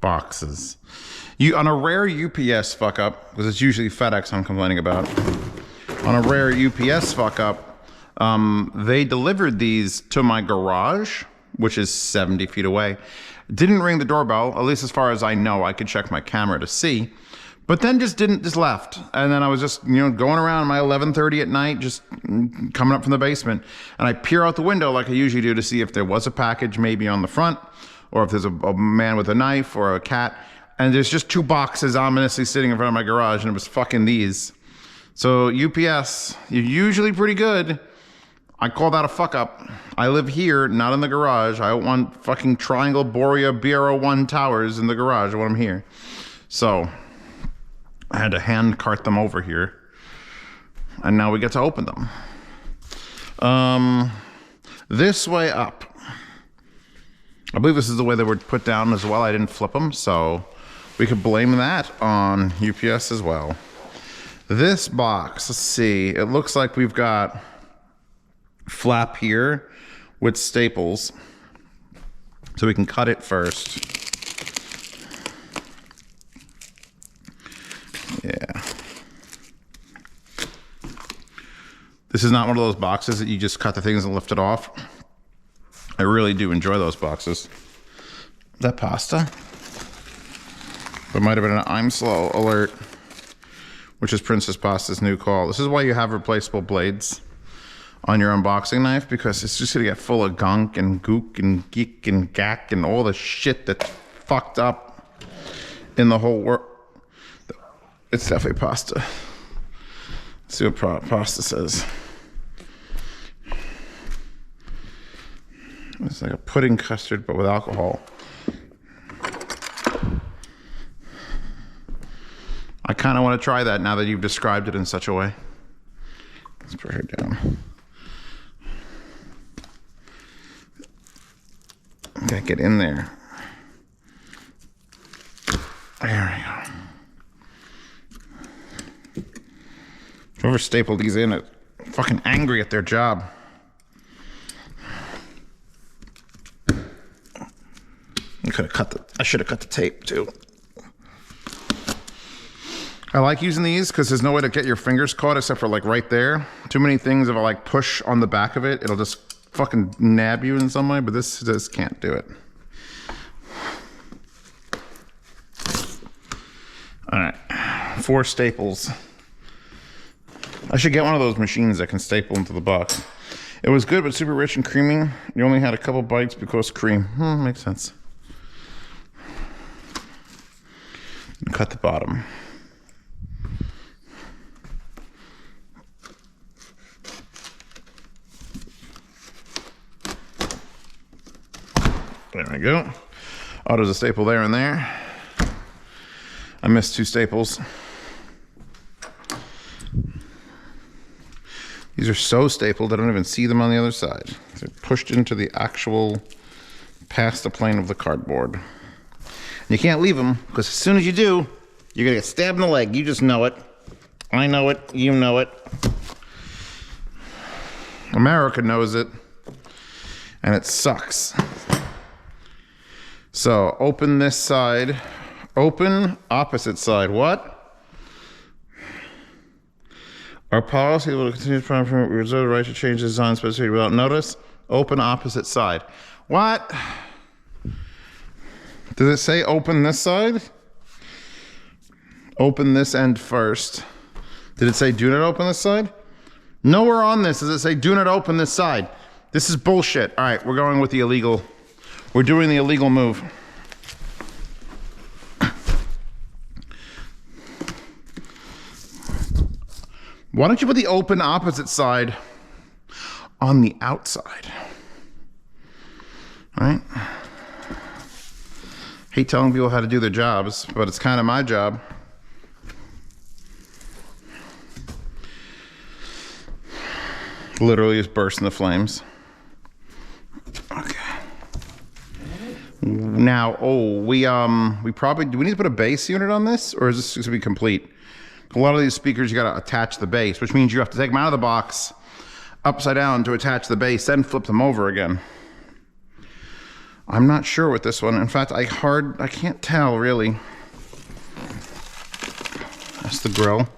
boxes. On a rare UPS fuck up, because it's usually FedEx I'm complaining about. On a rare UPS fuck up, they delivered these to my garage, which is 70 feet away. Didn't ring the doorbell, at least as far as I know. I could check my camera to see, but then just left. And then I was just, going around my 11:30 at night, just coming up from the basement. And I peer out the window like I usually do to see if there was a package maybe on the front, or if there's a man with a knife or a cat. And there's just 2 boxes ominously sitting in front of my garage, and it was fucking these. So UPS, you're usually pretty good. I call that a fuck up. I live here, not in the garage. I don't want fucking triangle Borea BR10 towers in the garage when I'm here. So I had to hand cart them over here, and now we get to open them. This way up. I believe this is the way they were put down as well. I didn't flip them, so we could blame that on UPS as well. This box, let's see. It looks like we've got flap here with staples, so we can cut it first. Yeah. This is not one of those boxes that you just cut the things and lift it off. I really do enjoy those boxes. Is that pasta? There might have been an I'm slow alert, which is Princess Pasta's new call. This is why you have replaceable blades on your unboxing knife, because it's just gonna get full of gunk and gook and geek and gack and all the shit that's fucked up in the whole world. It's definitely pasta. Let's see what pasta says. It's like a pudding custard, but with alcohol. I kind of want to try that now that you've described it in such a way. Let's put her down. Gotta get in there. There we go. Whoever stapled these in is fucking angry at their job. I should have cut the tape too. I like using these because there's no way to get your fingers caught except for like right there. Too many things, if I like push on the back of it, it'll just fucking nab you in some way, but this just can't do it. All right, 4 staples. I should get one of those machines that can staple into the box. It was good, but super rich and creamy. You only had a couple bites because cream. Makes sense. And cut the bottom. There we go. Oh, there's a staple there and there. I missed 2 staples. These are so stapled I don't even see them on the other side. They're pushed into the actual, past the plane of the cardboard. And you can't leave them, because as soon as you do, you're gonna get stabbed in the leg. You just know it. I know it, you know it. America knows it, and it sucks. So open this side, open opposite side. What? Our policy will continue to we reserve the right to change the design specificity without notice. Open opposite side. What? Does it say open this side? Open this end first. Did it say do not open this side? Nowhere on this does it say do not open this side. This is bullshit. All right, we're going with the illegal. We're doing the illegal move. Why don't you put the open opposite side on the outside? All right? Hate telling people how to do their jobs, but it's kind of my job. Literally just burst into flames. Okay. Now, we probably, do we need to put a bass unit on this, or is this going to be complete? A lot of these speakers, you got to attach the bass, which means you have to take them out of the box, upside down to attach the bass, then flip them over again. I'm not sure with this one. In fact, I can't tell really. That's the grill.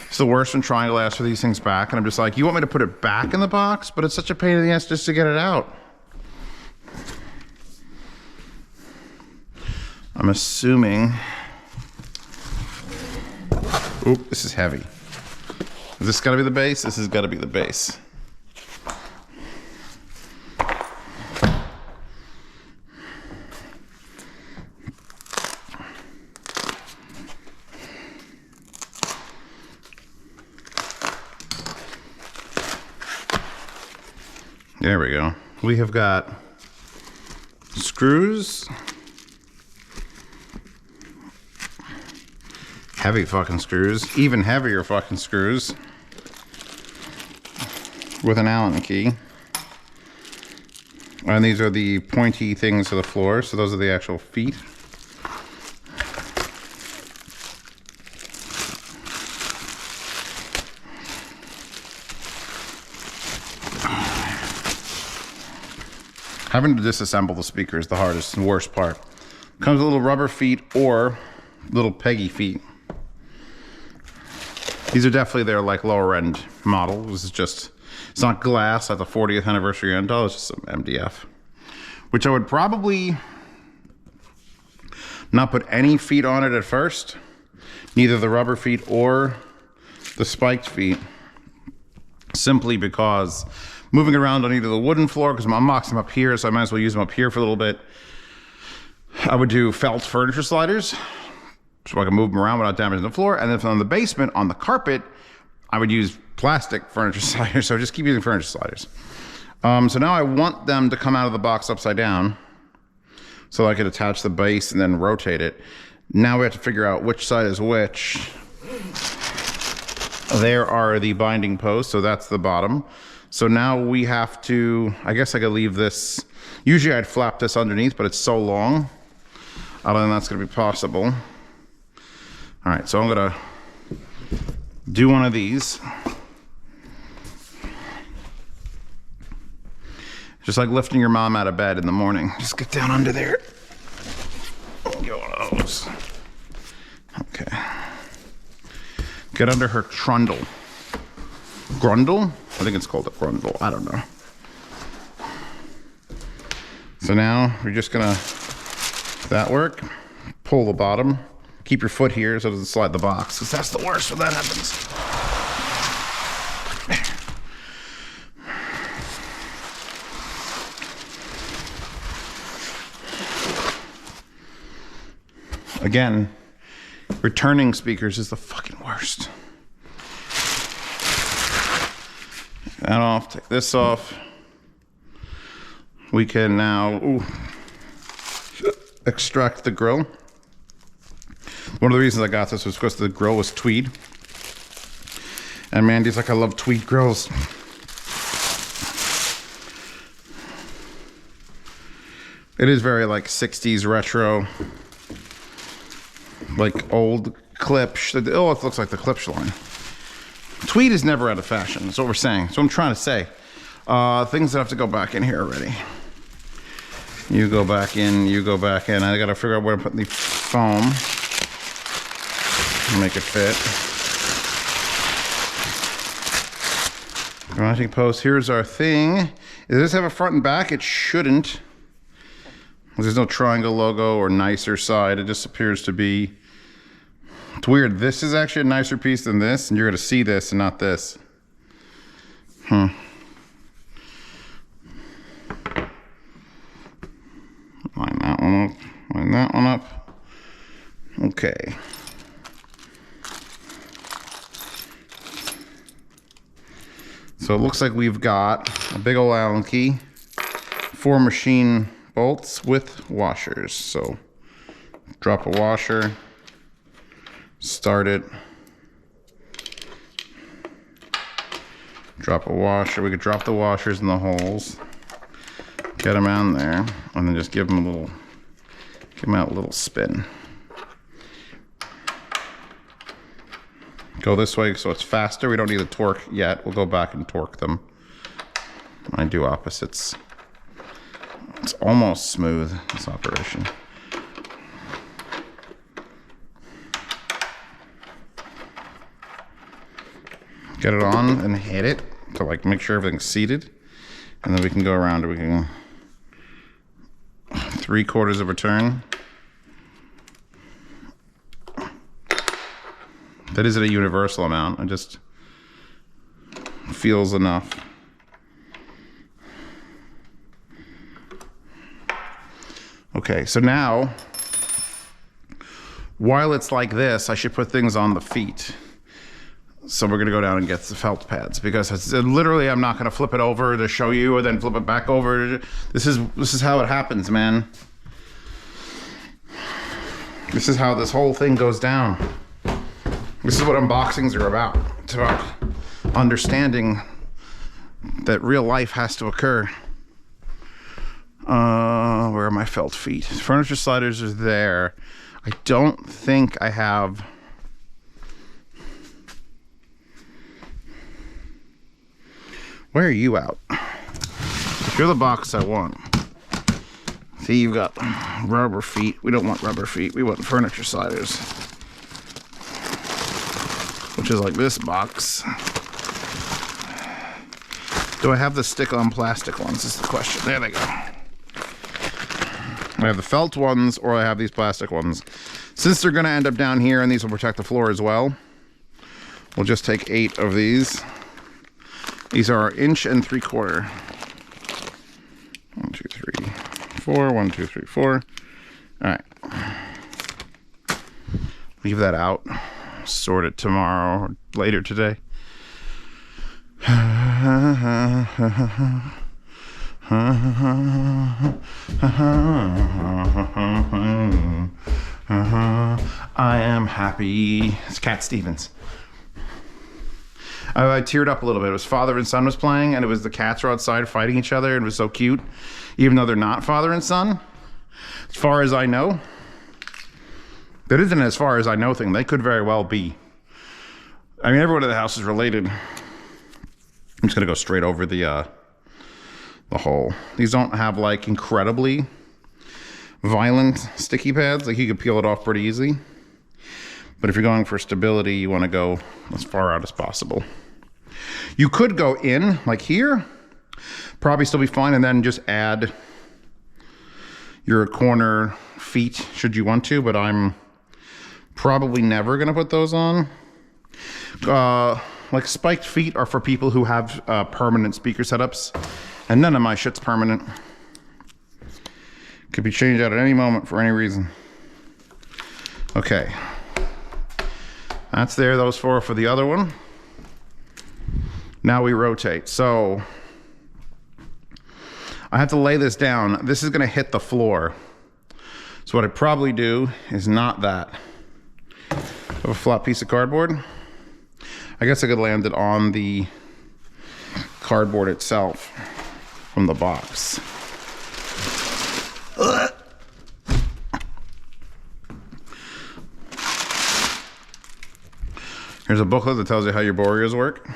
It's the worst when trying to ask for these things back, and I'm just like, you want me to put it back in the box? But it's such a pain in the ass just to get it out. I'm assuming... Oop, this is heavy. Is this gotta be the base? This has gotta be the base. There we go. We have got screws. Heavy fucking screws. Even heavier fucking screws. With an Allen key. And these are the pointy things to the floor. So those are the actual feet. Having to disassemble the speaker is the hardest and worst part. Comes with little rubber feet or little peggy feet. These are definitely their like lower end model. This is just, it's not glass at the 40th anniversary end. It's just some MDF. Which I would probably not put any feet on it at first. Neither the rubber feet or the spiked feet. Simply because moving around on either the wooden floor, because I'm unboxing them up here, so I might as well use them up here for a little bit. I would do felt furniture sliders, so I can move them around without damaging the floor. And then on the basement, on the carpet, I would use plastic furniture sliders, so just keep using furniture sliders. So now I want them to come out of the box upside down, so I could attach the base and then rotate it. Now we have to figure out which side is which. There are the binding posts, so that's the bottom. So now we have to, I guess I could leave this, usually I'd flap this underneath, but it's so long, I don't think that's gonna be possible. All right, so I'm gonna do one of these. Just like lifting your mom out of bed in the morning. Just get down under there. Get one of those. Okay. Get under her trundle. Grundle? I think it's called a grundle. I don't know. So now we're just gonna, that work, pull the bottom, keep your foot here so it doesn't slide the box, because that's the worst when that happens. Again, returning speakers is the fucking worst. That off, take this off. We can now extract the grill. One of the reasons I got this was because the grill was tweed. And Mandy's like, I love tweed grills. It is very like 60s retro, like old Klipsch. Oh, it looks like the Klipsch line. Tweed is never out of fashion. That's what we're saying. That's what I'm trying to say. Things that have to go back in here already. You go back in, you go back in. I gotta figure out where to put the foam. Make it fit. Mounting post, here's our thing. Does this have a front and back? It shouldn't. There's no triangle logo or nicer side. It just appears to be, it's weird. This is actually a nicer piece than this, and you're gonna see this and not this. Line that one up, line that one up. Okay. So it looks like we've got a big old Allen key, 4 machine bolts with washers. So drop a washer, start it, drop a washer. We could drop the washers in the holes, get them on there, and then just give them a little, give them out a little spin. Go this way so it's faster. We don't need the torque yet. We'll go back and torque them. I do opposites. It's almost smooth, this operation. Get it on and hit it to like make sure everything's seated. And then we can go around and we can 3/4 of a turn. That isn't a universal amount. It just feels enough. Okay, so now, while it's like this, I should put things on the feet. So we're gonna go down and get the felt pads because it's literally, I'm not gonna flip it over to show you or then flip it back over. This is how it happens, man. This is how this whole thing goes down. This is what unboxings are about. It's about understanding that real life has to occur. Where are my felt feet? Furniture sliders are there. I don't think I have. Where are you out? If you're the box I want. See, you've got rubber feet. We don't want rubber feet. We want furniture sliders. Which is like this box. Do I have the stick-on plastic ones is the question. There they go. I have the felt ones or I have these plastic ones. Since they're gonna end up down here and these will protect the floor as well, we'll just take 8 of these. These are 1 3/4 inches. 1, 2, 3, 4. 1, 2, 3, 4. All right. Leave that out. Sort it tomorrow or later today. I am happy. It's Cat Stevens. I teared up a little bit. It was father and son was playing, and it was the cats were outside fighting each other, and it was so cute, even though they're not father and son. As far as I know, that isn't as far as I know thing. They could very well be. I mean, everyone in the house is related. I'm just gonna go straight over the hole. These don't have like incredibly violent sticky pads. Like you could peel it off pretty easily. But if you're going for stability, you want to go as far out as possible. You could go in like here, probably still be fine, and then just add your corner feet should you want to, but I'm probably never gonna put those on. Like spiked feet are for people who have permanent speaker setups, and none of my shit's permanent. Could be changed out at any moment for any reason. Okay. That's there, those 4 for the other one. Now we rotate. So I have to lay this down. This is gonna hit the floor. So what I'd probably do is not that. I have a flat piece of cardboard. I guess I could land it on the cardboard itself from the box. Here's a booklet that tells you how your Boreas work.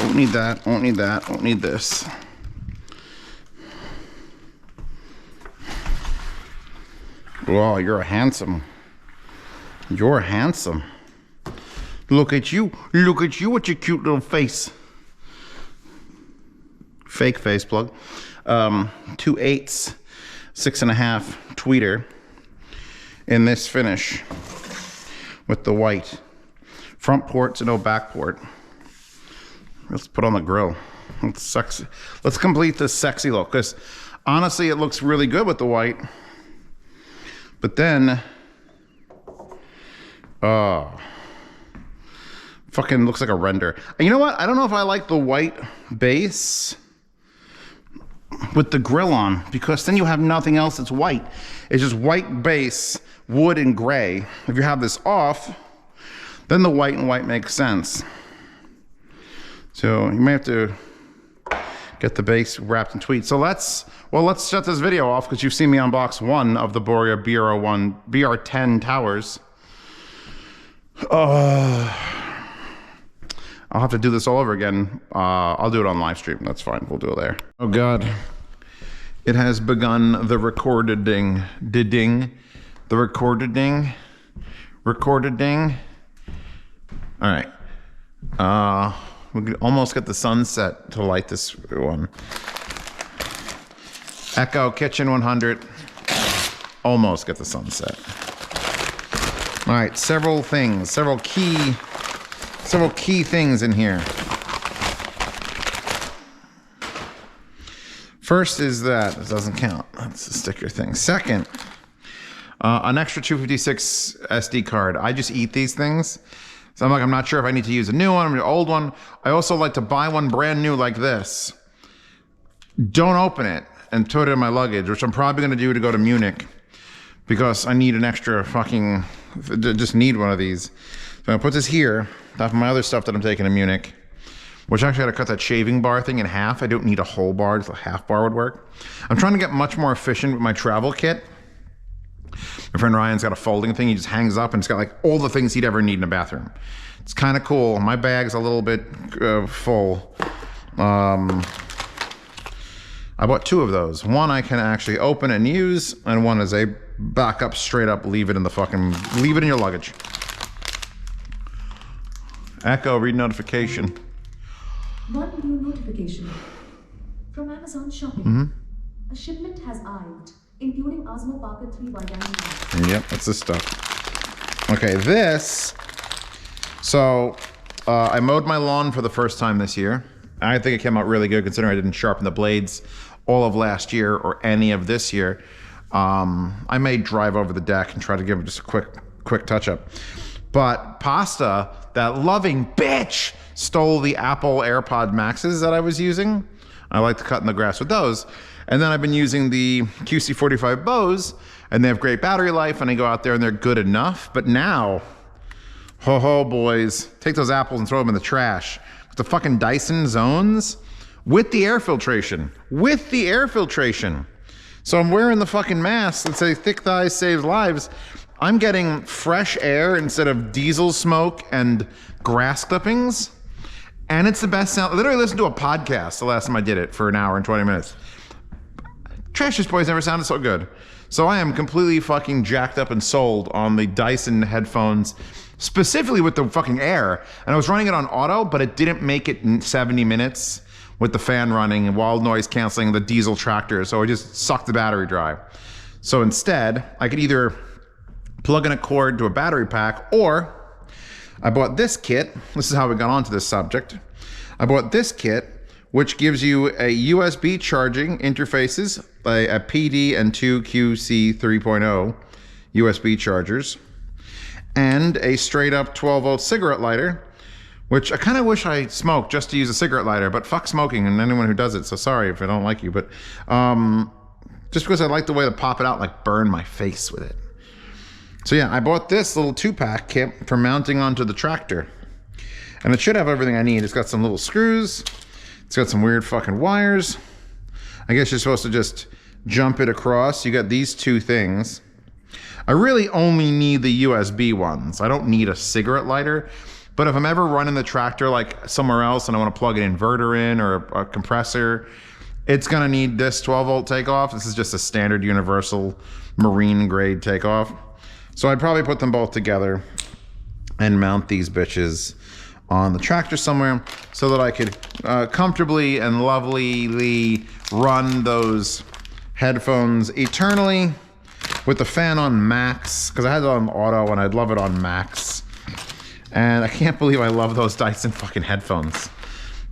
Won't need that, won't need that, won't need this. Wow, you're handsome. You're handsome. Look at you. Look at you with your cute little face. Fake face plug. 2/8, 6.5 tweeter in this finish with the white. Front port to no back port. Let's put on the grill. It's sexy. Let's complete this sexy look, because honestly it looks really good with the white. But then, fucking looks like a render. And you know what? I don't know if I like the white base. with the grill on, because then you have nothing else that's white. It's just white base, wood and gray. If you have this off, then the white and white makes sense. So you may have to get the base wrapped in tweed. So let's shut this video off, because you've seen me unbox one of the Borea BR10 towers. I'll have to do this all over again. I'll do it on live stream. That's fine. We'll do it there. Oh God. It has begun the recorded ding. The recorded ding. Recorded ding. All right. We could almost get the sunset to light this one. Echo Kitchen 100. Almost get the sunset. All right, several things, several key things in here. First is that, this doesn't count. That's a sticker thing. Second, an extra 256 SD card. I just eat these things. So I'm not sure if I need to use a new one or an old one. I also like to buy one brand new like this. Don't open it and put it in my luggage, which I'm probably gonna do to go to Munich, because I need an extra fucking, just need one of these. So I'm gonna put this here, top of my other stuff that I'm taking to Munich, which actually I gotta cut that shaving bar thing in half. I don't need a whole bar, just a half bar would work. I'm trying to get much more efficient with my travel kit. My friend Ryan's got a folding thing. He just hangs up and it's got like all the things he'd ever need in a bathroom. It's kind of cool. My bag's a little bit full. I bought two of those. One I can actually open and use, and one is a backup, straight up, leave it in your luggage. Echo, read notification. One new notification from Amazon Shopping. A shipment has arrived, including Osmo Pocket 3 Vitamin. Yep, that's this stuff. Okay, this. So, I mowed my lawn for the first time this year. I think it came out really good, considering I didn't sharpen the blades all of last year or any of this year. I may drive over the deck and try to give it just a quick touch up. But Pasta, that loving bitch, stole the Apple AirPod Maxes that I was using. I like to cut in the grass with those. And then I've been using the QC45 Bose, and they have great battery life, and I go out there and they're good enough. But now, ho ho boys, take those apples and throw them in the trash. The fucking Dyson Zones with the air filtration. So I'm wearing the fucking mask that say thick thighs saves lives. I'm getting fresh air instead of diesel smoke and grass clippings. And it's the best sound. I literally listened to a podcast the last time I did it for an hour and 20 minutes. Trashiest Boys never sounded so good. So I am completely fucking jacked up and sold on the Dyson headphones, specifically with the fucking air. And I was running it on auto, but it didn't make it in 70 minutes with the fan running and while noise canceling the diesel tractor. So it just sucked the battery dry. So instead, I could either plug in a cord to a battery pack, or I bought this kit. This is how we got onto this subject. I bought this kit, which gives you a USB charging interfaces, a PD and two QC 3.0 USB chargers, and a straight up 12 volt cigarette lighter, which I kind of wish I smoked just to use a cigarette lighter, but fuck smoking and anyone who does it. So sorry if I don't like you, but just because I like the way to pop it out, like burn my face with it. So yeah, I bought this little 2-pack kit for mounting onto the tractor. And it should have everything I need. It's got some little screws. It's got some weird fucking wires. I guess you're supposed to just jump it across. You got these two things. I really only need the USB ones. I don't need a cigarette lighter. But if I'm ever running the tractor like somewhere else and I want to plug an inverter in or a compressor, it's gonna need this 12 volt takeoff. This is just a standard universal marine grade takeoff. So I'd probably put them both together and mount these bitches on the tractor somewhere so that I could comfortably and lovelyly run those headphones eternally with the fan on max, because I had it on auto and I'd love it on max. And I can't believe I love those Dyson fucking headphones.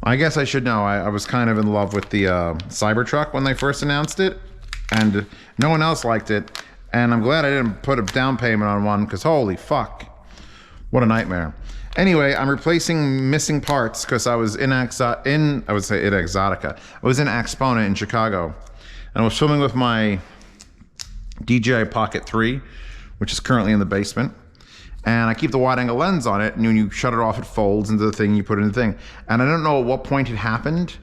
I guess I should know. I was kind of in love with the Cybertruck when they first announced it, and no one else liked it. And I'm glad I didn't put a down payment on one, because holy fuck. What a nightmare. Anyway, I'm replacing missing parts because I was in Exotica. I was in Exponent in Chicago, and I was filming with my DJI Pocket 3, which is currently in the basement. And I keep the wide angle lens on it, and when you shut it off, it folds into the thing, you put it in the thing. And I don't know at what point it happened.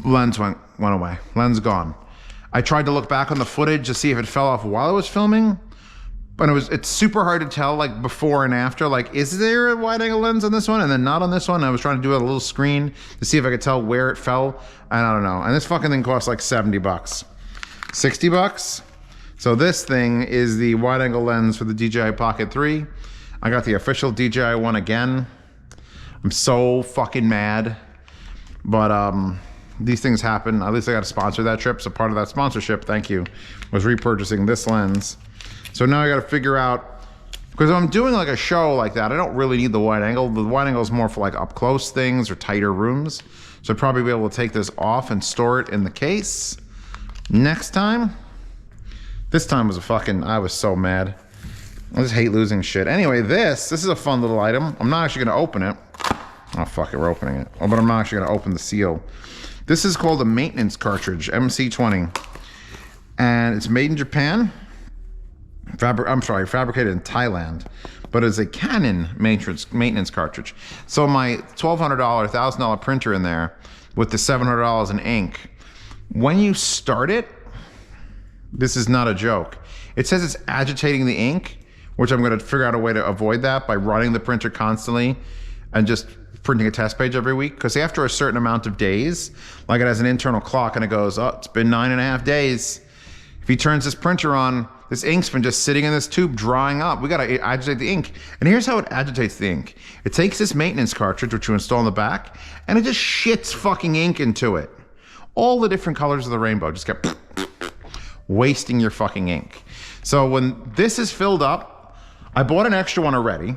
Lens went away. Lens gone. I tried to look back on the footage to see if it fell off while I was filming, but it's super hard to tell, like, before and after. Like, is there a wide angle lens on this one and then not on this one? I was trying to do a little screen to see if I could tell where it fell, and I don't know. And this fucking thing costs like 70 bucks. 60 bucks? So this thing is the wide angle lens for the DJI Pocket 3. I got the official DJI one again. I'm so fucking mad. But these things happen. At least I got to sponsor that trip. So part of that sponsorship, thank you, was repurchasing this lens. So now I got to figure out, because if I'm doing like a show like that, I don't really need the wide angle. The wide angle is more for like up close things or tighter rooms. So I'd probably be able to take this off and store it in the case next time. This time was I was so mad. I just hate losing shit. Anyway, this is a fun little item. I'm not actually gonna open it. Oh, fuck it, we're opening it. Oh, but I'm not actually gonna open the seal. This is called a maintenance cartridge, MC20. And it's made in Japan. Fabricated in Thailand. But it's a Canon maintenance cartridge. So my $1,200, $1,000 printer in there with the $700 in ink, when you start it, this is not a joke. It says it's agitating the ink, which I'm gonna figure out a way to avoid that by running the printer constantly and just printing a test page every week. Because after a certain amount of days, like it has an internal clock and it goes, oh, it's been 9.5 days. If he turns this printer on, this ink's been just sitting in this tube drying up. We gotta agitate the ink. And here's how it agitates the ink. It takes this maintenance cartridge, which you install in the back, and it just shits fucking ink into it. All the different colors of the rainbow just get wasting your fucking ink. So when this is filled up, I bought an extra one already.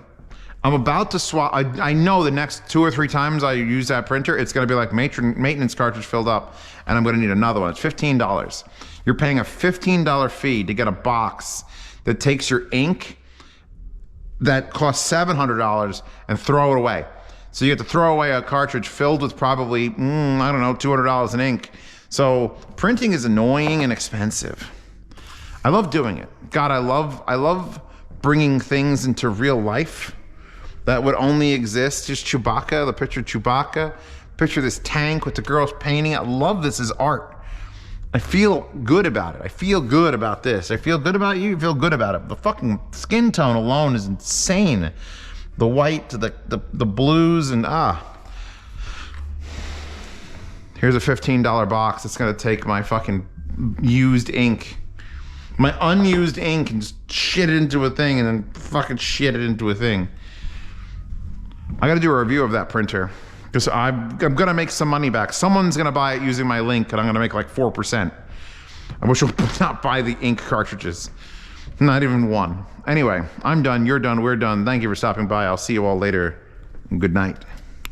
I'm about to swap. I know the next 2 or 3 times I use that printer, it's gonna be like maintenance cartridge filled up, and I'm gonna need another one. It's $15. You're paying a $15 fee to get a box that takes your ink that costs $700 and throw it away. So you have to throw away a cartridge filled with probably, I don't know, $200 in ink. So printing is annoying and expensive. I love doing it. God, I love bringing things into real life that would only exist. Just Chewbacca, the picture of Chewbacca. Picture this tank with the girls painting. I love this as art. I feel good about it. I feel good about this. I feel good about you. I feel good about it. The fucking skin tone alone is insane. The white, the blues, and Here's a $15 box. It's gonna take my fucking used ink, my unused ink, and just shit it into a thing, and then fucking shit it into a thing. I gotta do a review of that printer because I'm gonna make some money back. Someone's gonna buy it using my link, and I'm gonna make like 4%. I wish I would not buy the ink cartridges. Not even one. Anyway, I'm done, you're done, we're done. Thank you for stopping by. I'll see you all later. Good night.